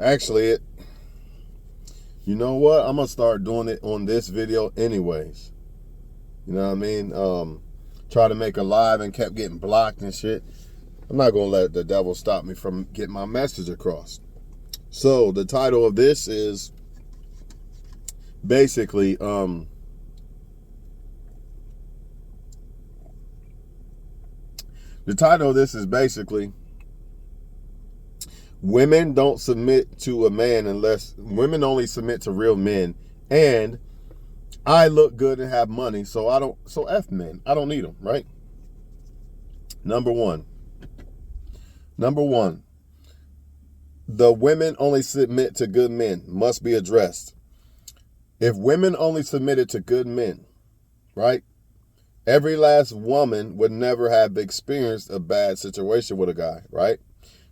Actually, you know what? I'm gonna start doing it on this video anyways. You know what I mean? Try to make a live and kept getting blocked and shit. I'm not gonna let the devil stop me from getting my message across. So the title of this is basically women don't submit to a man unless women only submit to real men, and I look good and have money, so F men. I don't need them, right? Number one, the women only submit to good men must be addressed. If women only submitted to good men, right? Every last woman would never have experienced a bad situation with a guy, right?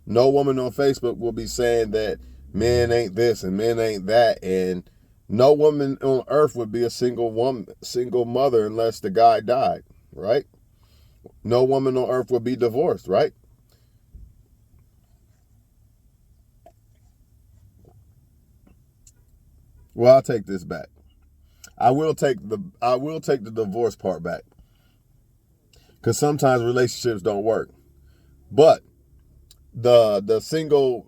No woman on Facebook will be saying that men ain't this and men ain't that, and no woman on earth would be a single mother unless the guy died, right? No woman on earth would be divorced, right? Well, I'll take this back. I will take the divorce part back. Cuz sometimes relationships don't work. But the single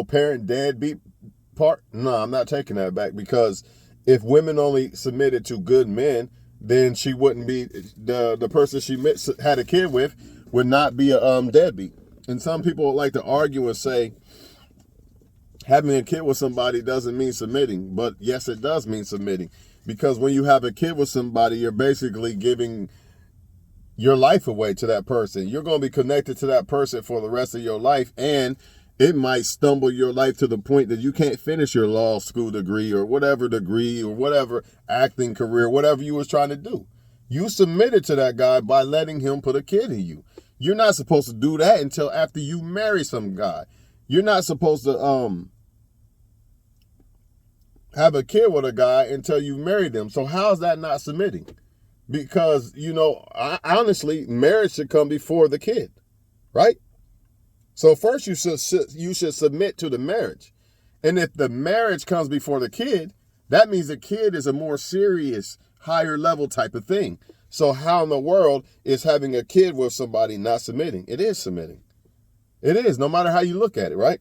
parent deadbeat part, no, I'm not taking that back, because if women only submitted to good men, then she wouldn't be the person she had a kid with would not be a deadbeat. And some people like to argue and say having a kid with somebody doesn't mean submitting, but yes, it does mean submitting, because when you have a kid with somebody, you're basically giving your life away to that person. You're going to be connected to that person for the rest of your life, and it might stumble your life to the point that you can't finish your law school degree or whatever acting career, whatever you was trying to do. You submitted to that guy by letting him put a kid in you. You're not supposed to do that until after you marry some guy. You're not supposed to have a kid with a guy until you marry them. So how's that not submitting? Because, honestly, marriage should come before the kid, right? So first you should submit to the marriage. And if the marriage comes before the kid, that means the kid is a more serious, higher level type of thing. So how in the world is having a kid with somebody not submitting? It is submitting. It is, no matter how you look at it, right?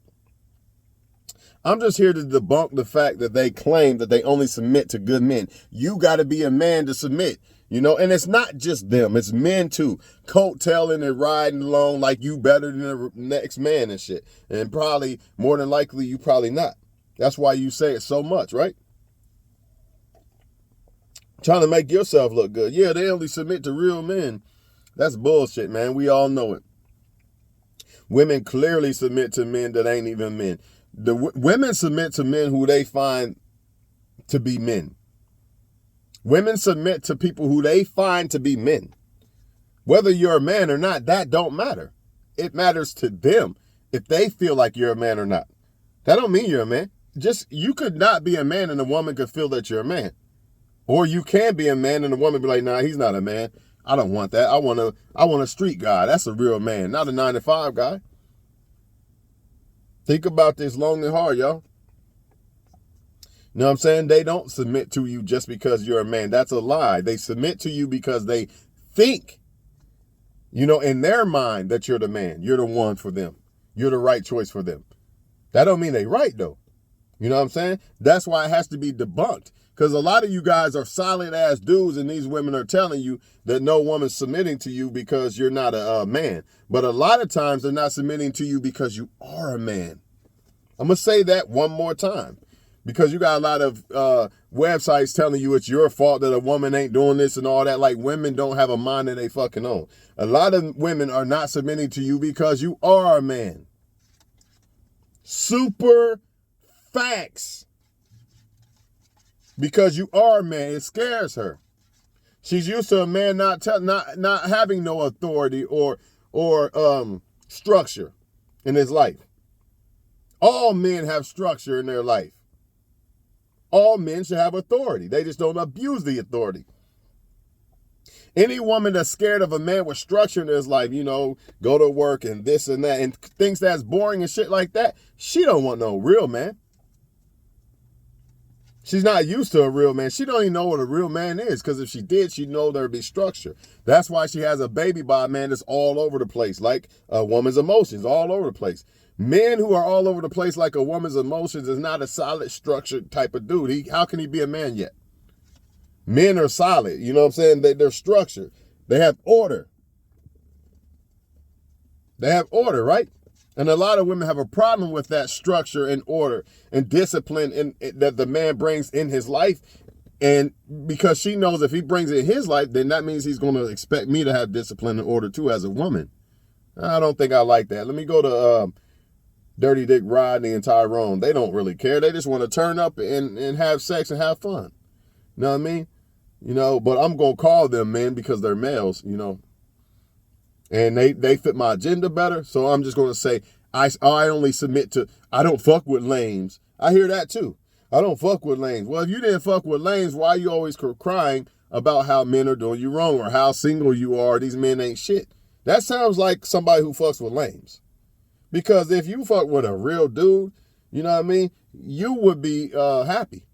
I'm just here to debunk the fact that they claim that they only submit to good men. You got to be a man to submit, and it's not just them. It's men too, coattailing and riding along like you better than the next man and shit. And probably, more than likely, you probably not. That's why you say it so much, right? Trying to make yourself look good. Yeah, they only submit to real men. That's bullshit, man. We all know it. Women clearly submit to men that ain't even men. The women submit to men who they find to be men. Women submit to people who they find to be men. Whether you're a man or not, that don't matter. It matters to them if they feel like you're a man or not. That don't mean you're a man. Just, you could not be a man and a woman could feel that you're a man. Or you can be a man and a woman be like, nah, he's not a man. I don't want that. I want a street guy. That's a real man, not a 9-to-5 guy. Think about this long and hard, y'all. You know what I'm saying? They don't submit to you just because you're a man. That's a lie. They submit to you because they think, in their mind that you're the man. You're the one for them. You're the right choice for them. That don't mean they right, though. You know what I'm saying? That's why it has to be debunked. Because a lot of you guys are solid ass dudes, and these women are telling you that no woman's submitting to you because you're not a man. But a lot of times they're not submitting to you because you are a man. I'm going to say that one more time. Because you got a lot of websites telling you it's your fault that a woman ain't doing this and all that. Like, women don't have a mind of they fucking own. A lot of women are not submitting to you because you are a man. Super facts. Because you are a man. It scares her. She's used to a man not having no authority or structure in his life. All men have structure in their life. All men should have authority. They just don't abuse the authority. Any woman that's scared of a man with structure and is like, go to work and this and that and thinks that's boring and shit like that, she don't want no real man. She's not used to a real man. She don't even know what a real man is, because if she did, she'd know there'd be structure. That's why she has a baby by a man that's all over the place, like a woman's emotions, all over the place. Men who are all over the place like a woman's emotions is not a solid, structured type of dude. How can he be a man yet? Men are solid, you know what I'm saying? They're structured. They have order. They have order, right? And a lot of women have a problem with that structure and order and discipline that the man brings in his life. And because she knows if he brings it in his life, then that means he's going to expect me to have discipline and order too as a woman. I don't think I like that. Let me go to Dirty Dick Rodney and Tyrone. They don't really care. They just want to turn up and have sex and have fun. You know what I mean? But I'm going to call them men because they're males, and they fit my agenda better. So I'm just going to say, I only submit to, I don't fuck with lames. I hear that too. I don't fuck with lames. Well, if you didn't fuck with lames, why are you always crying about how men are doing you wrong or how single you are? These men ain't shit. That sounds like somebody who fucks with lames. Because if you fuck with a real dude, you know what I mean, you would be happy.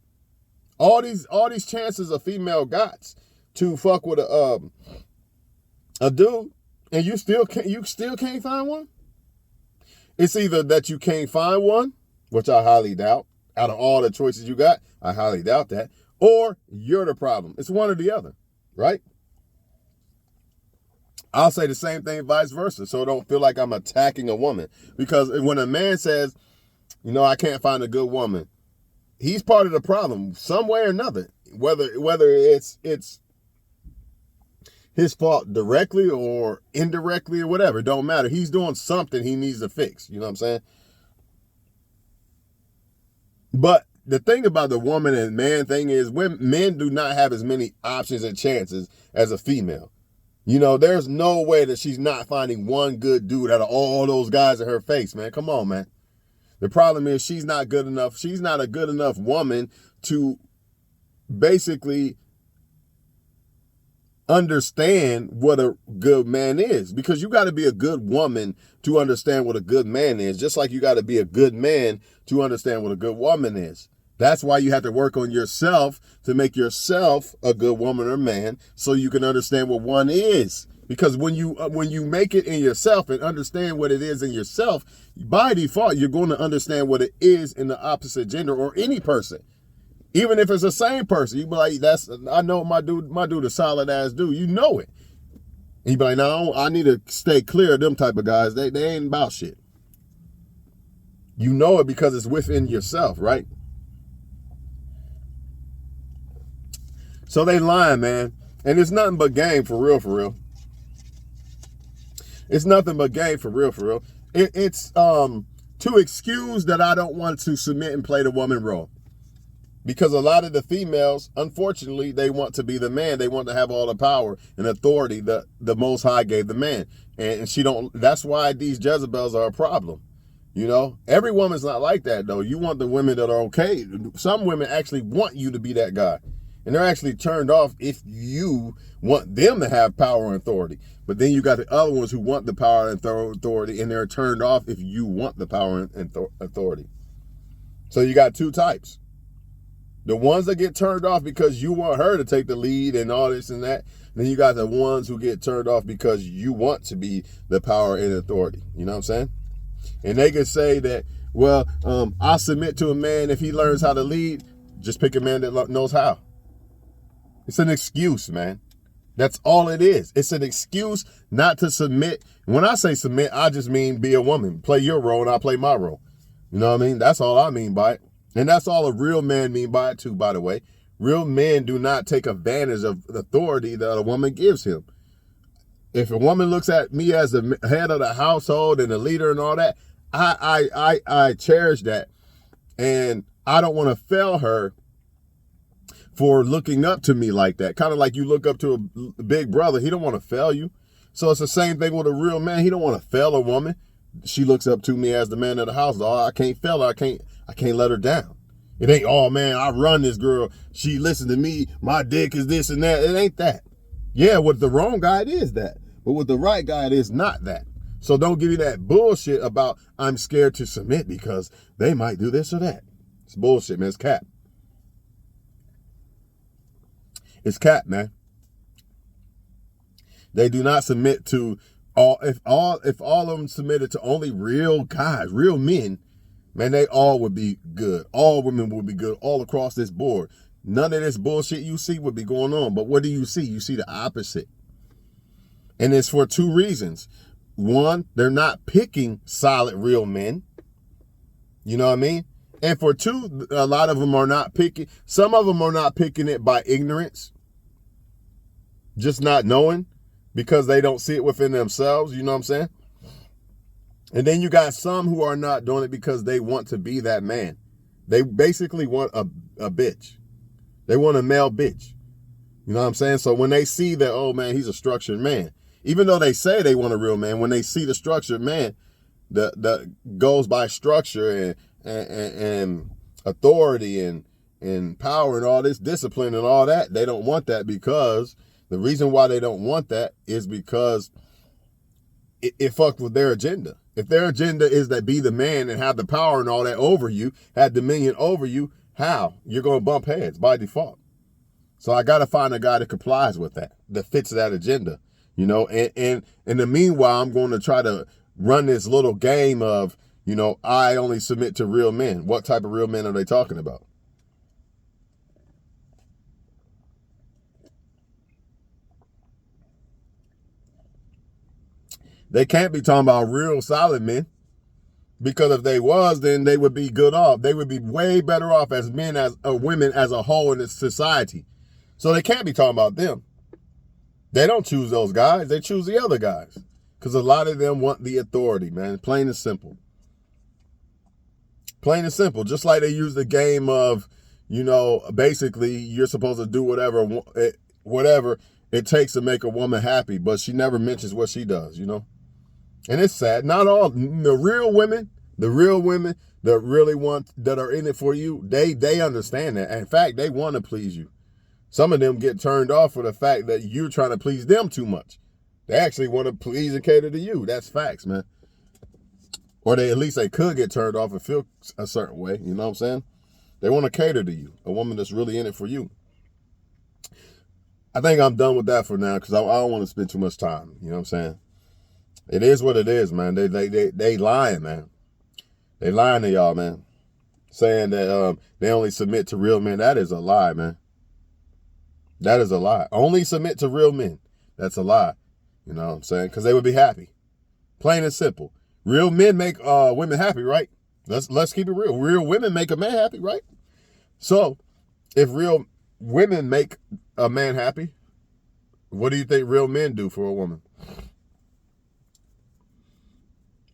All these chances a female got to fuck with a dude, and you still can't find one. It's either that you can't find one, which I highly doubt. Out of all the choices you got, I highly doubt that. Or you're the problem. It's one or the other, right? I'll say the same thing vice versa, so don't feel like I'm attacking a woman. Because when a man says, I can't find a good woman, he's part of the problem some way or another. Whether it's his fault directly or indirectly or whatever, it don't matter. He's doing something he needs to fix. You know what I'm saying? But the thing about the woman and man thing is men do not have as many options and chances as a female. There's no way that she's not finding one good dude out of all those guys in her face, man. Come on, man. The problem is she's not good enough. She's not a good enough woman to basically understand what a good man is, because you got to be a good woman to understand what a good man is, just like you got to be a good man to understand what a good woman is. That's why you have to work on yourself to make yourself a good woman or man, so you can understand what one is. Because when you make it in yourself and understand what it is in yourself, by default you're going to understand what it is in the opposite gender or any person. Even if it's the same person, you be like, I know my dude a solid ass dude. You know it. And you be like, no, I need to stay clear of them type of guys. They ain't about shit. You know it because it's within yourself, right? So they lying, man. And it's nothing but game for real, for real. It's nothing but game for real, for real. It's to excuse that I don't want to submit and play the woman role. Because a lot of the females, unfortunately, they want to be the man. They want to have all the power and authority that the Most High gave the man. And she don't. That's why these Jezebels are a problem. Every woman's not like that, though. You want the women that are okay. Some women actually want you to be that guy. And they're actually turned off if you want them to have power and authority. But then you got the other ones who want the power and authority, and they're turned off if you want the power and authority. So you got two types. The ones that get turned off because you want her to take the lead and all this and that. Then you got the ones who get turned off because you want to be the power and authority. You know what I'm saying? And they can say that, well, I'll submit to a man if he learns how to lead. Just pick a man that knows how. It's an excuse, man. That's all it is. It's an excuse not to submit. When I say submit, I just mean be a woman. Play your role and I'll play my role. You know what I mean? That's all I mean by it. And that's all a real man mean by it too, by the way. Real men do not take advantage of the authority that a woman gives him. If a woman looks at me as the head of the household and the leader and all that, I cherish that. And I don't want to fail her for looking up to me like that. Kind of like you look up to a big brother. He don't want to fail you. So it's the same thing with a real man. He don't want to fail a woman. She looks up to me as the man of the house. Oh, I can't fail her. I can't let her down. It ain't, oh man, I run this girl. She listen to me. My dick is this and that. It ain't that. Yeah, with the wrong guy, it is that. But with the right guy, it is not that. So don't give me that bullshit about I'm scared to submit because they might do this or that. It's bullshit, man. It's cap. It's cap, man. They do not submit to if all of them submitted to only real guys, real men, man, they all would be good. All women would be good all across this board. None of this bullshit you see would be going on. But what do you see? You see the opposite. And it's for two reasons. One, they're not picking solid real men. You know what I mean? And for two, a lot of them are not picking. Some of them are not picking it by ignorance. Just not knowing because they don't see it within themselves. You know what I'm saying? And then you got some who are not doing it because they want to be that man. They basically want a bitch. They want a male bitch. You know what I'm saying? So when they see that, oh man, he's a structured man, even though they say they want a real man, when they see the structured man that goes by structure and authority and power and all this discipline and all that, they don't want that because the reason why they don't want that is because it fucked with their agenda. If their agenda is that be the man and have the power and all that over you, have dominion over you, how? You're going to bump heads by default. So I got to find a guy that complies with that fits that agenda, you know, and in the meanwhile, I'm going to try to run this little game of, you know, I only submit to real men. What type of real men are they talking about? They can't be talking about real solid men. Because if they was, then they would be good off. They would be way better off as men as women as a whole in this society. So they can't be talking about them. They don't choose those guys. They choose the other guys. Because a lot of them want the authority, man. Plain and simple. Plain and simple. Just like they use the game of, you know, basically you're supposed to do whatever it takes to make a woman happy. But she never mentions what she does, you know. And it's sad. Not all the real women that really want, that are in it for you, they understand that. In fact, they want to please you. Some of them get turned off for the fact that you're trying to please them too much. They actually want to please and cater to you. That's facts, man. Or at least they could get turned off and feel a certain way. You know what I'm saying? They want to cater to you. A woman that's really in it for you. I think I'm done with that for now because I don't want to spend too much time. You know what I'm saying? It is what it is, man. They lying, man. They lying to y'all, man. Saying that they only submit to real men. That is a lie, man. That is a lie. Only submit to real men. That's a lie. You know what I'm saying? Because they would be happy. Plain and simple. Real men make women happy, right? Let's keep it real. Real women make a man happy, right? So if real women make a man happy, what do you think real men do for a woman?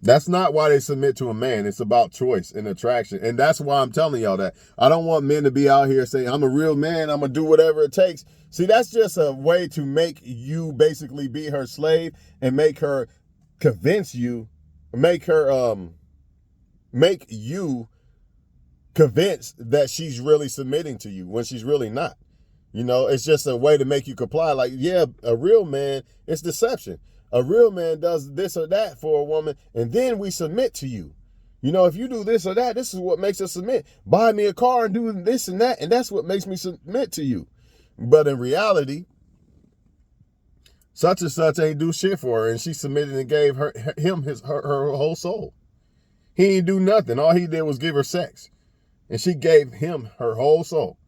That's not why they submit to a man. It's about choice and attraction. And that's why I'm telling y'all that. I don't want men to be out here saying, I'm a real man, I'm going to do whatever it takes. See, that's just a way to make you basically be her slave and make her convince you, make you convinced that she's really submitting to you when she's really not. You know, it's just a way to make you comply. Like, yeah, a real man, it's deception. A real man does this or that for a woman, and then we submit to you. You know, if you do this or that, this is what makes us submit. Buy me a car and do this and that, and that's what makes me submit to you. But in reality, such and such ain't do shit for her, and she submitted and gave her whole soul. He didn't do nothing. All he did was give her sex, and she gave him her whole soul.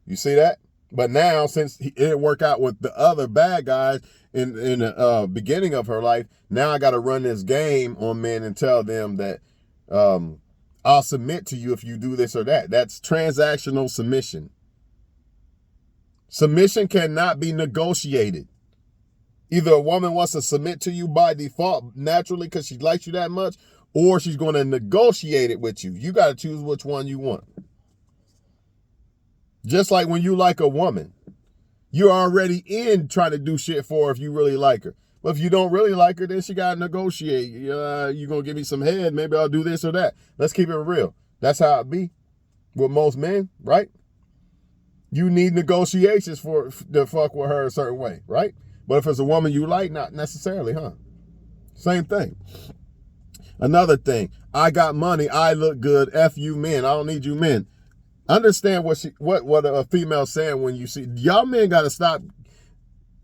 You see that? But now, since it didn't work out with the other bad guys in the beginning of her life, now I got to run this game on men and tell them that I'll submit to you if you do this or that. That's transactional submission. Submission cannot be negotiated. Either a woman wants to submit to you by default naturally because she likes you that much, or she's going to negotiate it with you. You got to choose which one you want. Just like when you like a woman, you're already in trying to do shit for her if you really like her. But if you don't really like her, then she got to negotiate. You're going to give me some head. Maybe I'll do this or that. Let's keep it real. That's how it be with most men, right? You need negotiations for to fuck with her a certain way, right? But if it's a woman you like, not necessarily, huh? Same thing. Another thing, I got money, I look good, F you men, I don't need you men. Understand what a female's saying when you see, y'all men gotta stop,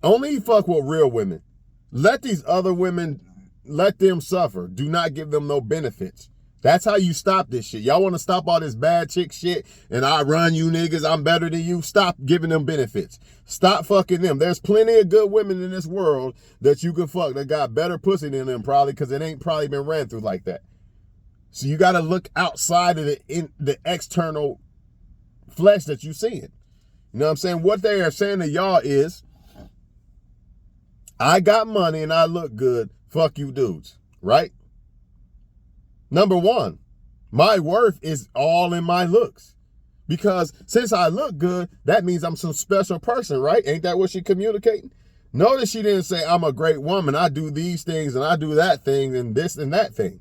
only fuck with real women. Let these other women, let them suffer. Do not give them no benefits. That's how you stop this shit. Y'all want to stop all this bad chick shit and I run you niggas, I'm better than you. Stop giving them benefits. Stop fucking them. There's plenty of good women in this world that you can fuck that got better pussy than them probably because it ain't probably been ran through like that. So you got to look outside of the external flesh that you seeing. You know what I'm saying? What they are saying to y'all is, I got money and I look good. Fuck you dudes, right? Number one, my worth is all in my looks. Because since I look good, that means I'm some special person, right? Ain't that what she communicating? Notice she didn't say, I'm a great woman. I do these things and I do that thing and this and that thing.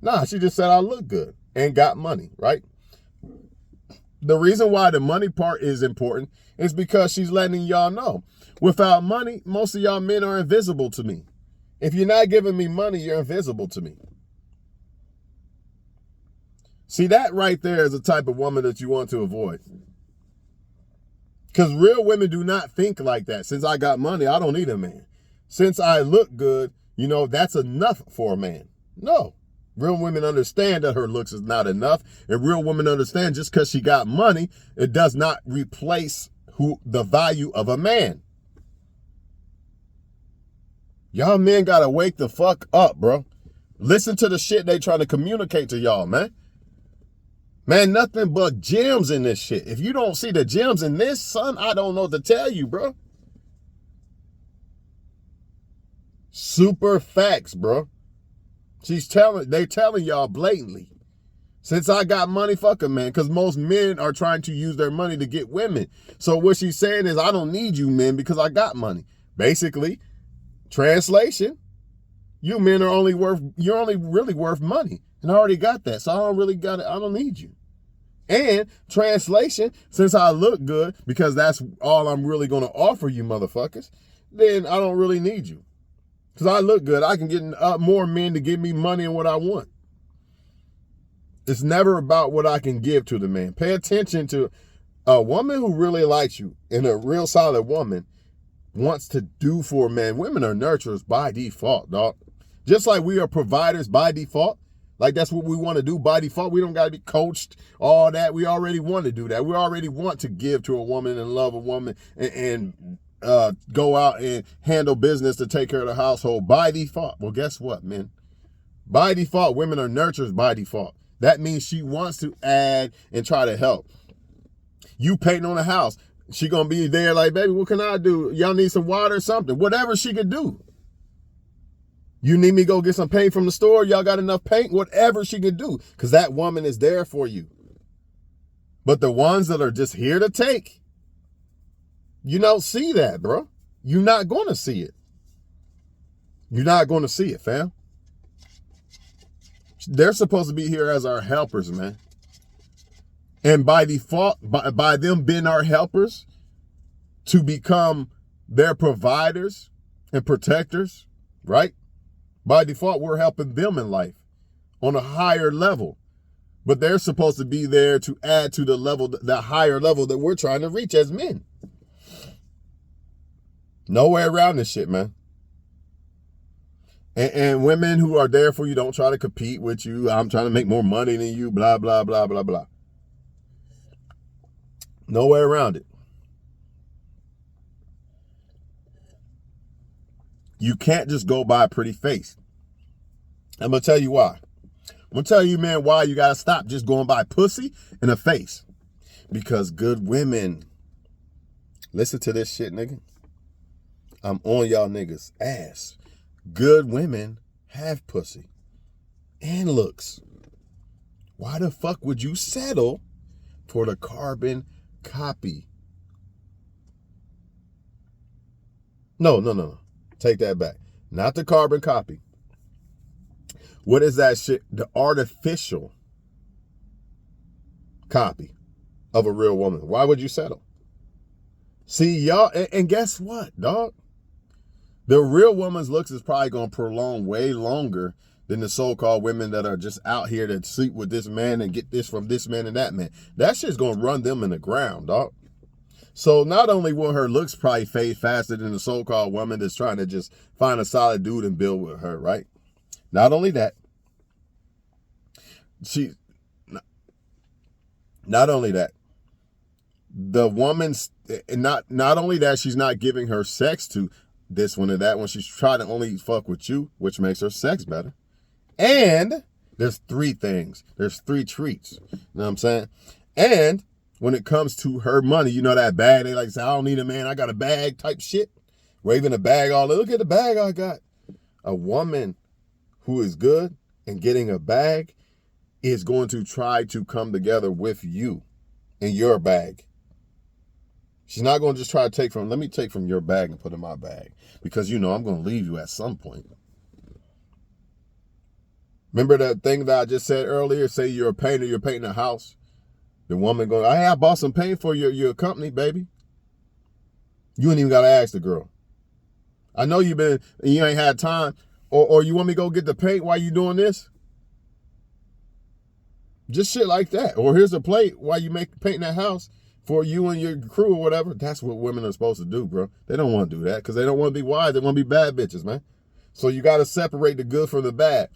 Nah, she just said I look good and got money, right? The reason why the money part is important is because she's letting y'all know. Without money, most of y'all men are invisible to me. If you're not giving me money, you're invisible to me. See, that right there is the type of woman that you want to avoid. Because real women do not think like that. Since I got money, I don't need a man. Since I look good, you know, that's enough for a man. No. Real women understand that her looks is not enough. And real women understand just because she got money, it does not replace the value of a man. Y'all men gotta wake the fuck up, bro. Listen to the shit they trying to communicate to y'all, man. Man, nothing but gems in this shit. If you don't see the gems in this, son, I don't know what to tell you, bro. Super facts, bro. They telling y'all blatantly. Since I got money, fuck 'em, man. Because most men are trying to use their money to get women. So what she's saying is, I don't need you men because I got money. Basically, translation, you men you're only really worth money. And I already got that. So I don't need you. And translation, since I look good, because that's all I'm really going to offer you motherfuckers, then I don't really need you. Because I look good. I can get more men to give me money and what I want. It's never about what I can give to the man. Pay attention to a woman who really likes you and a real solid woman wants to do for a man. Women are nurturers by default, dog. Just like we are providers by default. Like that's what we want to do by default. We don't got to be coached, all that. We already want to do that. We already want to give to a woman and love a woman and go out and handle business to take care of the household by default. Well, guess what, man? By default, women are nurturers by default. That means she wants to add and try to help. You painting on a house. She going to be there like, baby, what can I do? Y'all need some water or something. Whatever she could do. You need me to go get some paint from the store? Y'all got enough paint? Whatever she could do. Because that woman is there for you. But the ones that are just here to take, you don't see that, bro. You're not going to see it. You're not going to see it, fam. They're supposed to be here as our helpers, man. And by default, by them being our helpers, to become their providers and protectors, right? By default, we're helping them in life on a higher level. But they're supposed to be there to add to the higher level that we're trying to reach as men. No way around this shit, man. And women who are there for you don't try to compete with you. I'm trying to make more money than you, blah, blah, blah, blah, blah. No way around it. You can't just go by a pretty face. I'm going to tell you why. I'm going to tell you, man, why you got to stop just going by pussy and a face. Because good women, listen to this shit, nigga. I'm on y'all niggas' ass. Good women have pussy and looks. Why the fuck would you settle for the carbon copy? No. Take that back. Not the carbon copy. What is that shit? The artificial copy of a real woman. Why would you settle? See, y'all, and guess what, dog? The real woman's looks is probably going to prolong way longer than the so-called women that are just out here that sleep with this man and get this from this man and that man. That shit's going to run them in the ground, dog. So not only will her looks probably fade faster than the so-called woman that's trying to just find a solid dude and build with her, right? Not only that, not only that, the woman's not only that she's not giving her sex to this one or that one, she's trying to only fuck with you, which makes her sex better. And there's three things. There's three treats. You know what I'm saying? And when it comes to her money, you know that bag, they like say, I don't need a man, I got a bag type shit. Waving a bag all, look at the bag I got. A woman who is good and getting a bag is going to try to come together with you in your bag. She's not going to just try to take from, let me take from your bag and put in my bag. Because, you know, I'm going to leave you at some point. Remember that thing that I just said earlier? Say you're a painter, you're painting a house. The woman going, hey, I bought some paint for your company, baby. You ain't even got to ask the girl. I know you ain't had time. Or you want me to go get the paint while you doing this? Just shit like that. Or here's a plate while you painting that house for you and your crew or whatever. That's what women are supposed to do, bro. They don't want to do that because they don't want to be wise. They want to be bad bitches, man. So you got to separate the good from the bad.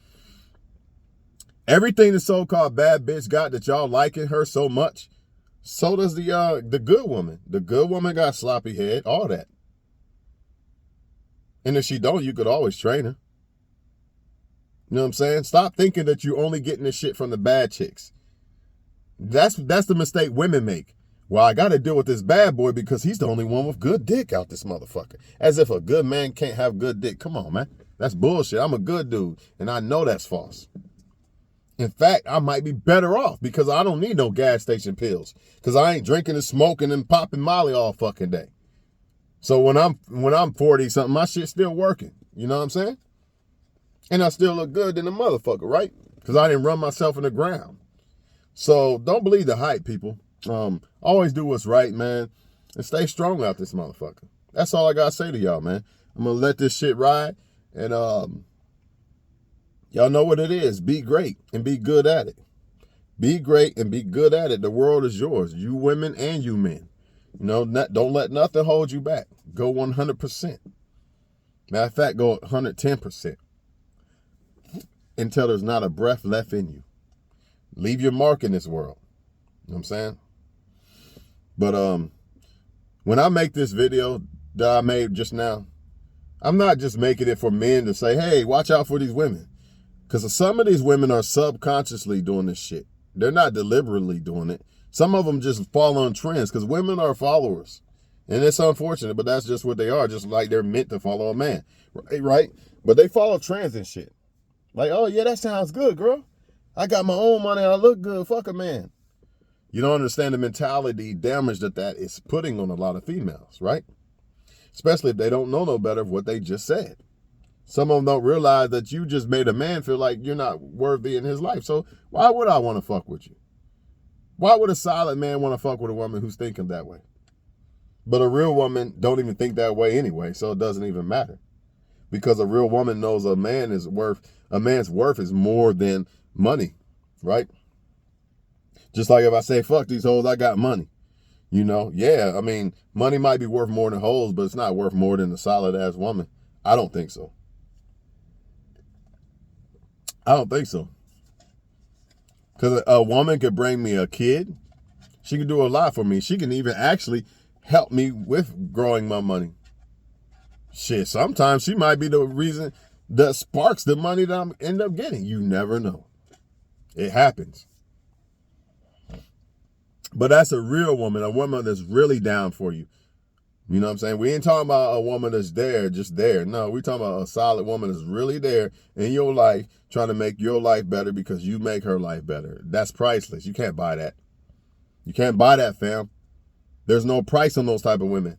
Everything the so-called bad bitch got that y'all liking her so much, so does the good woman. The good woman got sloppy head, all that. And if she don't, you could always train her. You know what I'm saying? Stop thinking that you're only getting this shit from the bad chicks. That's the mistake women make. Well, I got to deal with this bad boy because he's the only one with good dick out this motherfucker. As if a good man can't have good dick. Come on, man. That's bullshit. I'm a good dude, and I know that's false. In fact, I might be better off because I don't need no gas station pills because I ain't drinking and smoking and popping Molly all fucking day. So when I'm 40 something, my shit's still working. You know what I'm saying? And I still look good than a motherfucker, right? Because I didn't run myself in the ground. So don't believe the hype, people. Always do what's right, man, and stay strong out this motherfucker. That's all I gotta say to y'all, man. I'm gonna let this shit ride, and y'all know what it is. Be great and be good at it. Be great and be good at it. The world is yours, you women and you men. You know, don't let nothing hold you back. Go 100%. Matter of fact, go 110%. Until there's not a breath left in you. Leave your mark in this world. You know what I'm saying? But when I make this video that I made just now, I'm not just making it for men to say, hey, watch out for these women. Because some of these women are subconsciously doing this shit. They're not deliberately doing it. Some of them just fall on trends because women are followers. And it's unfortunate, but that's just what they are. Just like they're meant to follow a man. Right? But they follow trends and shit. Like, oh, yeah, that sounds good, girl. I got my own money. I look good. Fuck a man. You don't understand the mentality damage that is putting on a lot of females, right? Especially if they don't know no better of what they just said. Some of them don't realize that you just made a man feel like you're not worthy in his life. So why would I want to fuck with you? Why would a solid man want to fuck with a woman who's thinking that way? But a real woman don't even think that way anyway, so it doesn't even matter. Because a real woman knows a man's worth is more than money, right? Just like if I say, fuck these hoes, I got money. You know, yeah, I mean, money might be worth more than hoes, but it's not worth more than a solid-ass woman. I don't think so. I don't think so. Because a woman could bring me a kid. She can do a lot for me. She can even actually help me with growing my money. Shit, sometimes she might be the reason that sparks the money that I'm end up getting. You never know. It happens. But that's a real woman, a woman that's really down for you. You know what I'm saying? We ain't talking about a woman that's there, just there. No, we talking about a solid woman that's really there in your life, trying to make your life better because you make her life better. That's priceless. You can't buy that. You can't buy that, fam. There's no price on those type of women.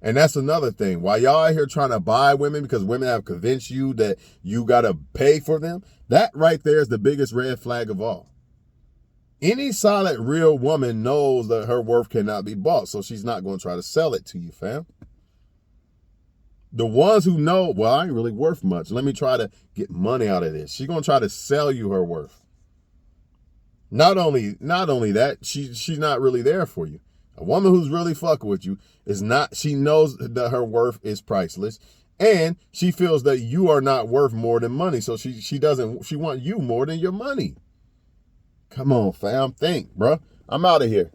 And that's another thing. While y'all out here trying to buy women because women have convinced you that you got to pay for them, that right there is the biggest red flag of all. Any solid, real woman knows that her worth cannot be bought, so she's not going to try to sell it to you, fam. The ones who know, well, I ain't really worth much. Let me try to get money out of this. She's going to try to sell you her worth. Not only that, she's not really there for you. A woman who's really fucking with you is not, she knows that her worth is priceless, and she feels that you are not worth more than money. So she wants you more than your money. Come on, fam. Think, bro. I'm out of here.